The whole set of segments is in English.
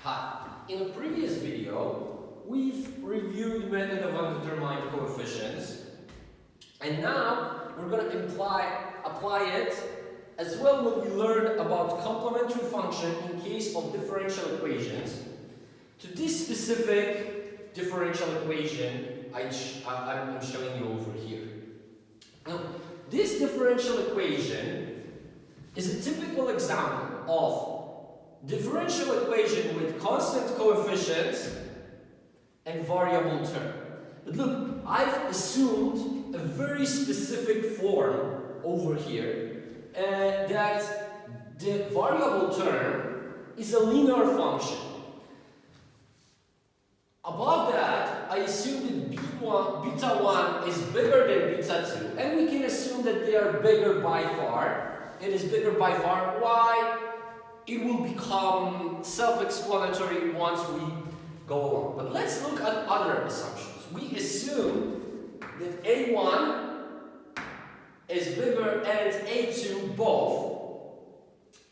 Hi. In a previous video, we've reviewed method of undetermined coefficients, and now we're going to apply it as well what we learned about complementary function in case of differential equations to this specific differential equation I'm showing you over here. Now, this differential equation is a typical example of differential equation with constant coefficients and variable term. But look, I've assumed a very specific form over here that the variable term is a linear function. Above that, I assume that beta 1 is bigger than beta 2, and we can assume that they are bigger by far. It is bigger by far. Why? It will become self-explanatory once we go along. But let's look at other assumptions. We assume that A1 is bigger and A2 both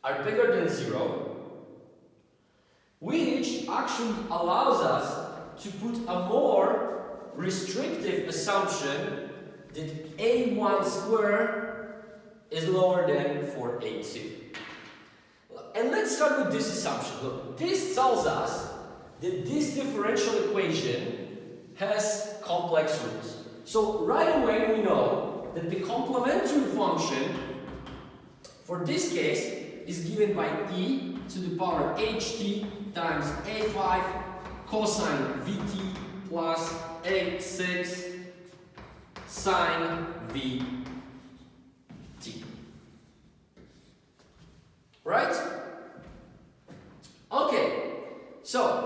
are bigger than 0, which actually allows us to put a more restrictive assumption that A1 squared is lower than for A2. And let's start with this assumption. Look, this tells us that this differential equation has complex roots. So right away we know that the complementary function for this case is given by e to the power ht times a5 cosine vt plus a6 sine vt. Right? Okay, so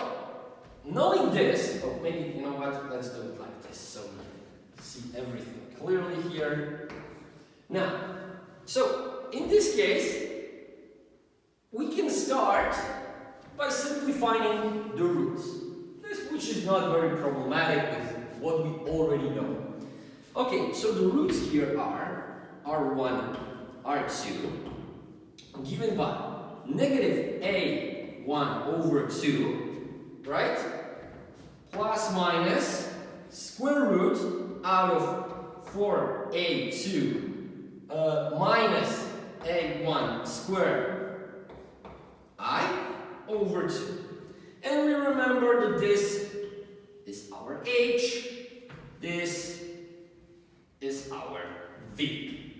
knowing this, oh, maybe, you know what, let's do it like this so we see everything clearly here. Now, so in this case, we can start by simplifying the roots, which is not very problematic with what we already know. Okay, so the roots here are R1, R2, given by negative A1 over 2, right? Plus minus square root out of 4A2 minus A1 squared I over 2. And we remember that this is our H, this is our V.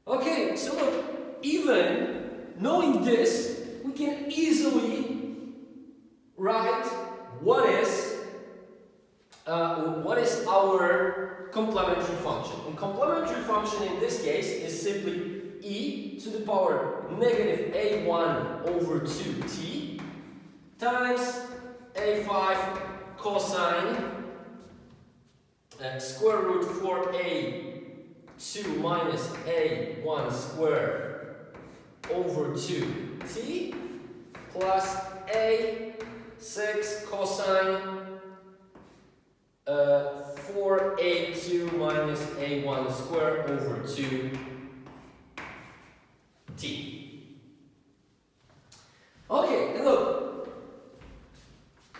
Okay, so look, even knowing this, we can easily write what is our complementary function. And complementary function in this case is simply e to the power negative a1 over 2t times a5 cosine square root 4a2 minus a1 squared over 2t plus a6 cosine 4a2 minus a1 squared over 2t. Okay, and look,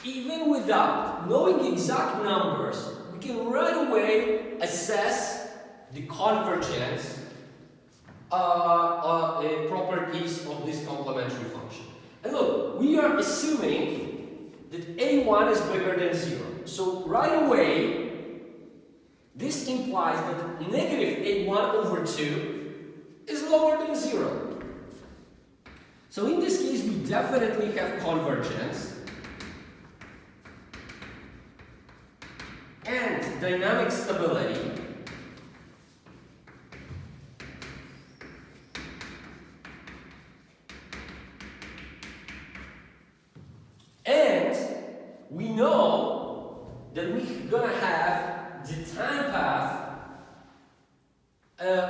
even without knowing exact numbers, we can right away assess the convergence properties of this complementary function. And look, we are assuming that a1 is bigger than 0. So right away, this implies that negative a1 over 2 is lower than 0. So in this case, we definitely have convergence and dynamic stability. And we know that we're gonna have the time path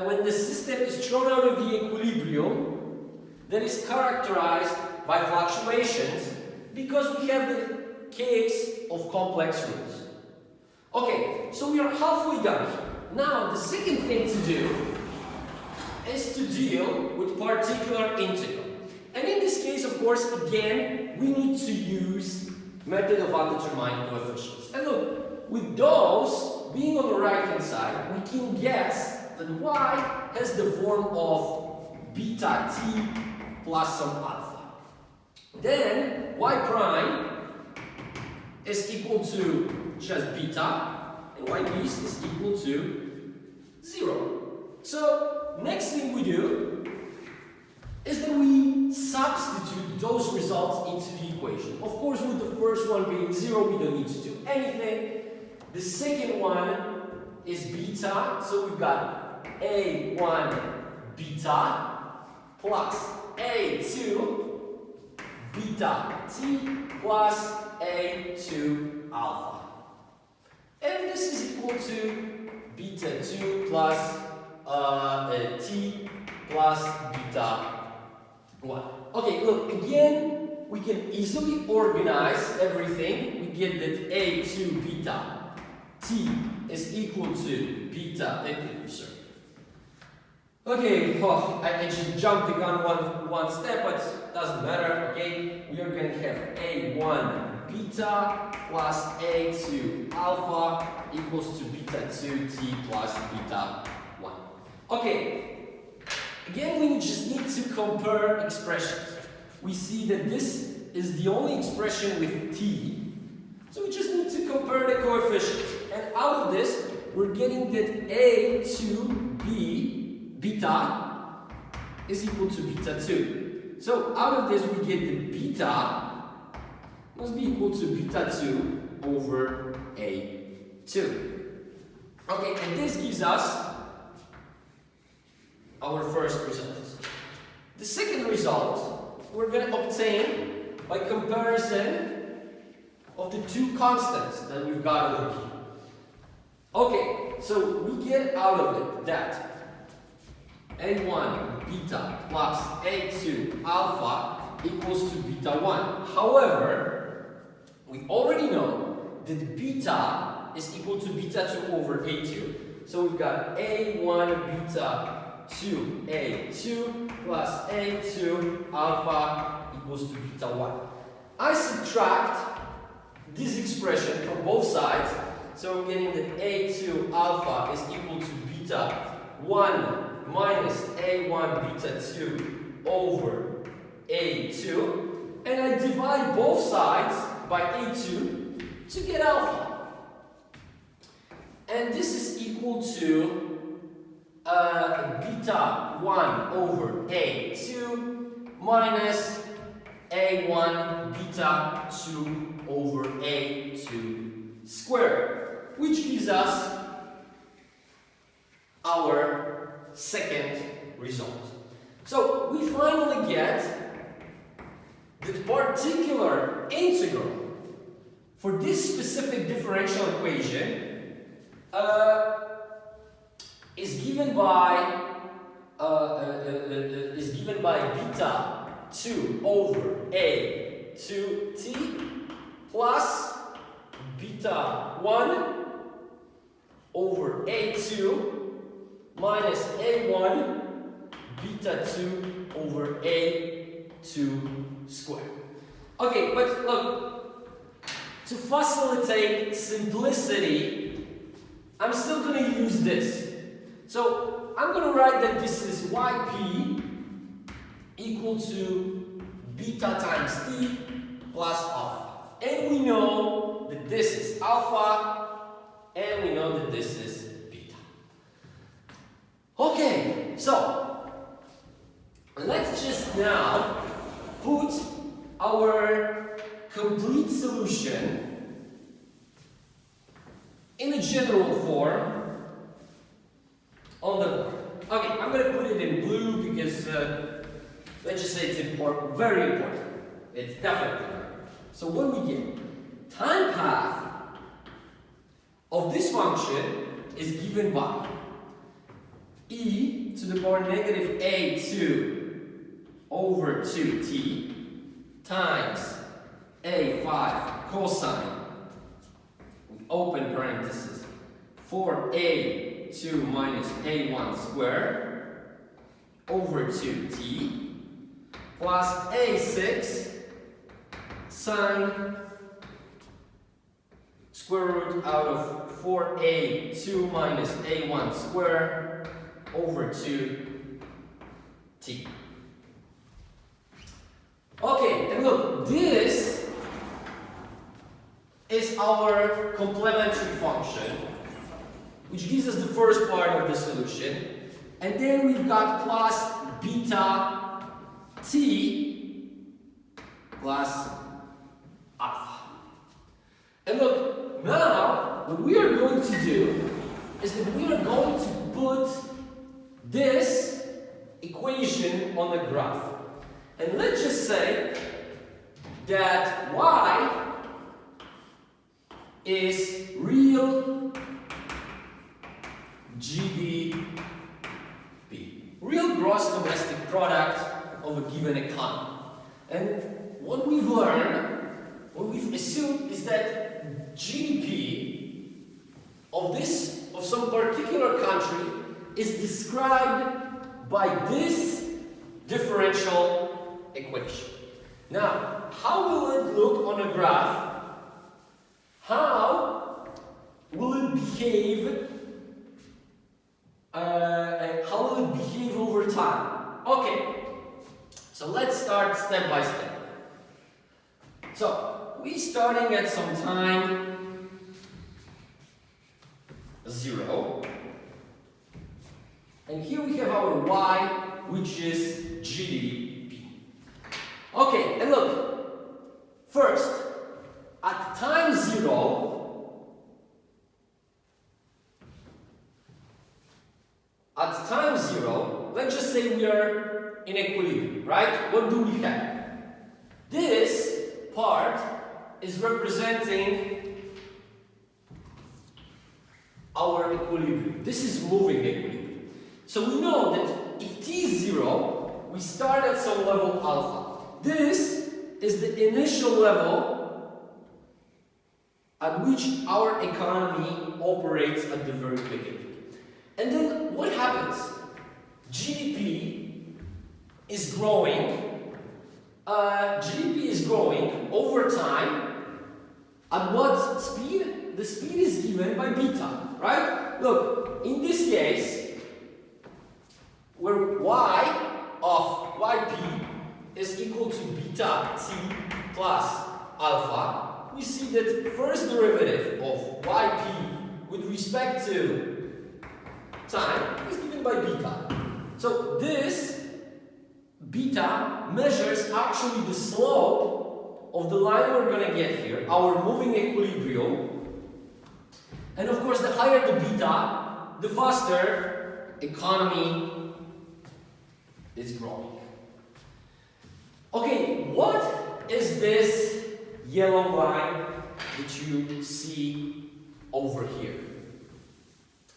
when the system is thrown out of the equilibrium that is characterized by fluctuations because we have the case of complex roots. Okay, so we are halfway done here. Now the second thing to do is to deal with particular integral. And in this case, of course, again, we need to use method of undetermined coefficients. And look, with those being on the right hand side, we can guess that y has the form of beta t plus some alpha. Then y prime is equal to just beta, and y piece is equal to 0. So next thing we do is that we substitute those results into the equation. Of course, with the first one being 0, we don't need to do anything. The second one is beta, so we've got a1 beta plus a2 beta t plus a2 alpha. And this is equal to beta 2 plus t plus beta 1. Okay, look, again, we can easily organize everything. We get that a2 beta t is equal to beta, sorry. Okay, I just jumped the gun one step, but doesn't matter, okay? We are going to have a1 beta plus a2 alpha equals to beta 2t plus beta 1. Okay, again, we just need to compare expressions. We see that this is the only expression with t, so we just need to compare the coefficients. And out of this, we're getting that a2b beta is equal to beta 2. So out of this, we get that beta must be equal to beta 2 over a2. Okay, and this gives us our first result. The second result we're going to obtain by comparison of the two constants that we've got over here. Okay, so we get out of it that a1 beta plus a2 alpha equals to beta 1. However, we already know that beta is equal to beta 2 over a2. So we've got a1 beta 2 a2 plus a2 alpha equals to beta 1. I subtract this expression from both sides, so I'm getting that a2 alpha is equal to beta 1 minus a1 beta 2 over a2, and I divide both sides by a2 to get alpha. And this is equal to beta 1 over a2 minus a1 beta 2 over a2 squared, which gives us our second result. So we finally get the particular integral for this specific differential equation is given by beta 2 over a 2t plus beta 1 over a2 minus a1 beta 2 over a2 squared. Okay, but look, to facilitate simplicity, I'm still going to use this. So I'm going to write that this is yp equal to beta times t plus alpha. And we know that this is alpha, and we know that this is beta. Okay, so let's just now put our complete solution in a general form on the board. Okay, I'm going to put it in blue because let's just say it's important, very important. It's definitely important. So what we get? Time path of this function is given by e to the power negative a2 over 2t times a5 cosine, open parenthesis, 4a2 minus a1 squared over 2t plus A6 sine square root out of 4A2 minus A1 squared over 2t. Okay, and look, this is our complementary function, which gives us the first part of the solution. And then we've got plus beta t plus alpha. And look, now what we are going to do is that we are going to put this equation on the graph. And let's just say that y is real GDP, real gross domestic product of a given economy. And what we've learned, what we've assumed is that GDP of some particular country is described by this differential equation. Now, how will it look on a graph? How will it behave? How will it behave over time? Okay, so let's start step by step. So we're starting at some time 0, and here we have our y, which is GDP. Okay, and look, first, at time 0, let's just say we are in equilibrium, right? What do we have? This part is representing our equilibrium. This is moving equilibrium. So we know that if t is 0, we start at some level alpha. This is the initial level at which our economy operates at the very beginning. And then what happens? GDP is growing. GDP is growing over time. At what speed? The speed is given by beta, right? Look, in this case, where y of yp is equal to beta t plus alpha, we see that first derivative of yp with respect to time is given by beta. So this beta measures actually the slope of the line we're going to get here, our moving equilibrium. And of course, the higher the beta, the faster economy is growing. Okay, what is this yellow line that you see over here?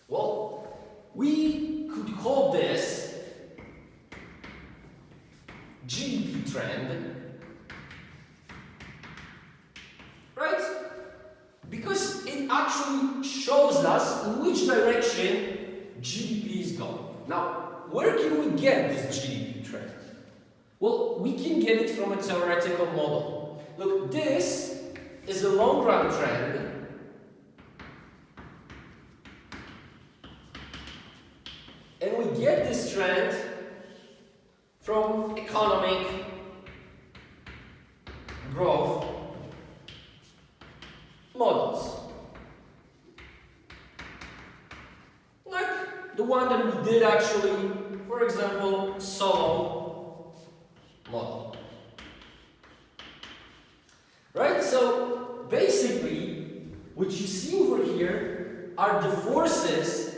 Well, we could call this GDP trend, right? Because it actually shows us in which direction GDP is going. Now, where can we get this GDP trend? Well, we can get it from a theoretical model. Look, this is a long-run trend. And we get this trend from economic growth models. Like the one that we did actually, for example, solo model. Right? So basically, what you see over here are the forces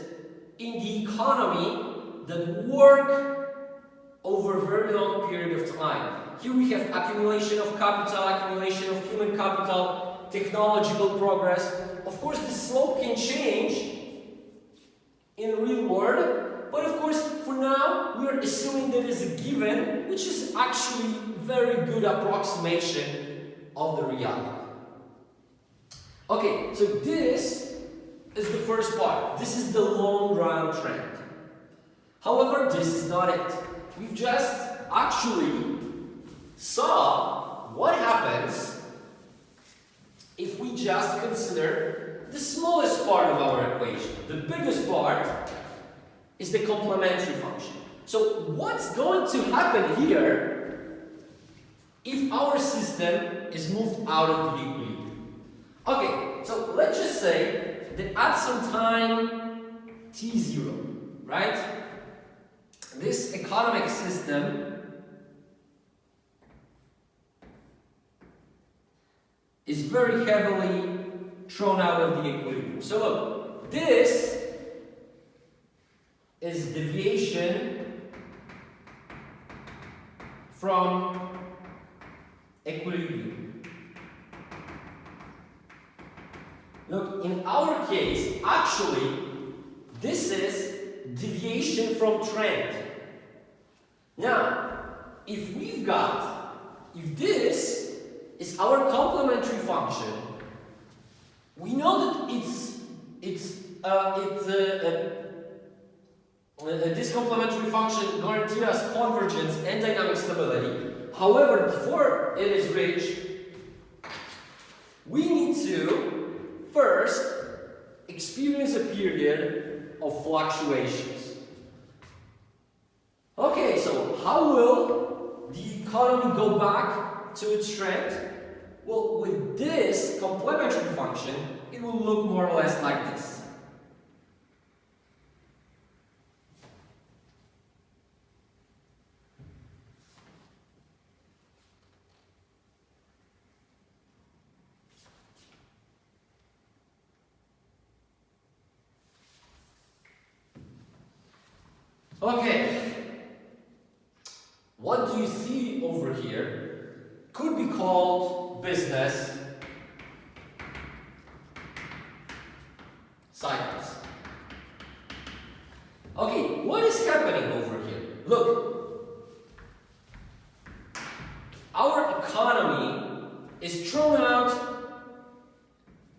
in the economy that work over a very long period of time. Here we have accumulation of capital, accumulation of human capital, technological progress. Of course, the slope can change in the real world, but of course, for now, we are assuming that is a given, which is actually very good approximation of the reality. Okay, so this is the first part. This is the long run trend. However, this is not it. We've just actually So, what happens if we just consider the smallest part of our equation? The biggest part is the complementary function. So, what's going to happen here if our system is moved out of the equilibrium? Okay, so let's just say that at some time t0, right? This economic system is very heavily thrown out of the equilibrium. So look, this is deviation from equilibrium. Look, in our case, actually, this is deviation from trend. Now, if this is our complementary function, we know that this complementary function guarantees us convergence and dynamic stability. However, before it is reached, we need to first experience a period of fluctuations. Okay, so how will the economy go back to its strength? Well, with this complementary function, it will look more or less like this. Okay, what do you see over here could be called business cycles. Okay, what is happening over here? Look, our economy is thrown out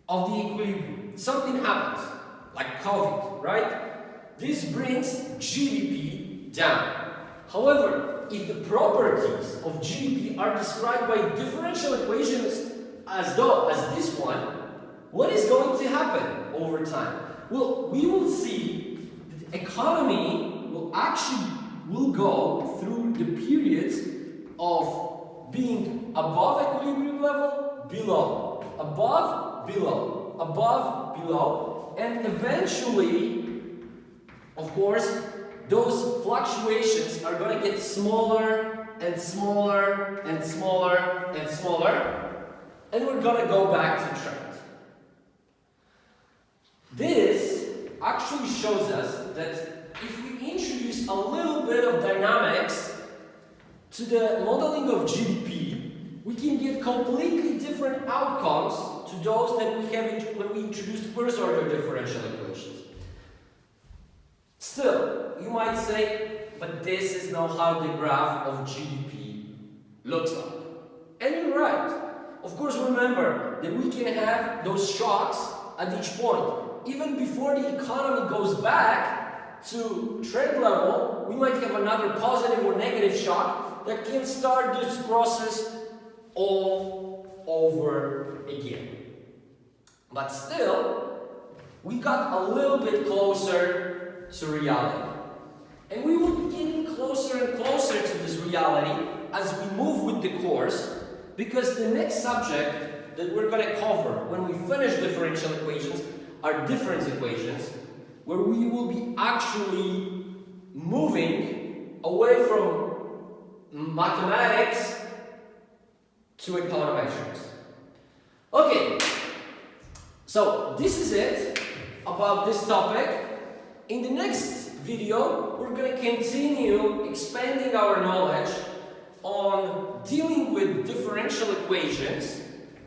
of the equilibrium. Something happens, like COVID, right? This brings GDP down. However, if the properties of GDP are described by differential equations as this one, what is going to happen over time? Well, we will see that the economy will go through the periods of being above equilibrium level, below, above, below, and eventually, of course, those fluctuations are going to get smaller and smaller and smaller and smaller, and we're going to go back to trend. This actually shows us that if we introduce a little bit of dynamics to the modeling of GDP, we can get completely different outcomes to those that we have when we introduced first order differential equations. Still, you might say, but this is not how the graph of GDP looks like. And you're right. Of course, remember that we can have those shocks at each point. Even before the economy goes back to trend level, we might have another positive or negative shock that can start this process all over again. But still, we got a little bit closer to reality. And we will be getting closer and closer to this reality as we move with the course, because the next subject that we're going to cover when we finish differential equations are difference equations, where we will be actually moving away from mathematics to econometrics. Okay, so this is it about this topic. In the next video, we're going to continue expanding our knowledge on dealing with differential equations,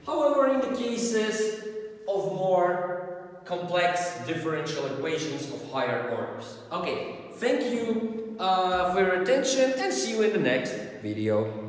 however, in the cases of more complex differential equations of higher orders. Okay, thank you for your attention and see you in the next video.